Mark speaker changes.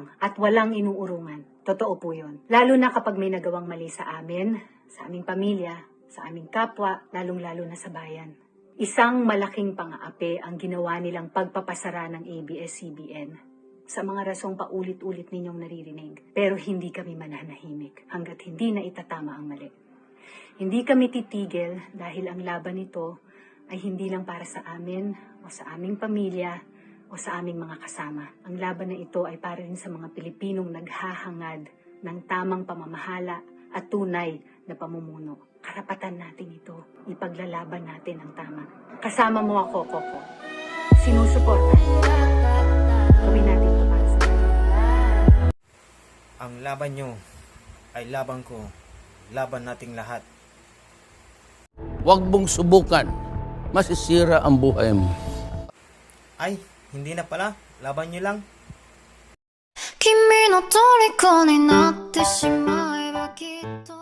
Speaker 1: lang at walang inuurungan. Totoo po yun. Lalo na kapag may nagawang mali sa amin, sa aming pamilya, sa aming kapwa, lalong-lalo na sa bayan. Isang malaking pang-aapi ang ginawa nilang pagpapasara ng ABS-CBN sa mga rasong paulit-ulit ninyong naririnig. Pero hindi kami mananahimik hanggat hindi na itatama ang mali. Hindi kami titigil dahil ang laban nito ay hindi lang para sa amin o sa aming pamilya o sa aming mga kasama. Ang laban na ito ay para rin sa mga Pilipinong naghahangad ng tamang pamamahala at tunay na pamumuno. Karapatan natin ito. Ipaglalaban natin ang tama. Kasama mo ako, Coco. Sinusuportahan. Gawin natin ito para sa atin.
Speaker 2: Ang laban nyo ay laban ko. Laban nating lahat.
Speaker 3: Huwag mong subukan. Masisira ang buhay mo.
Speaker 2: Ay, hindi na pala. Laban nyo lang.
Speaker 4: 君の虜になってしまえばきっと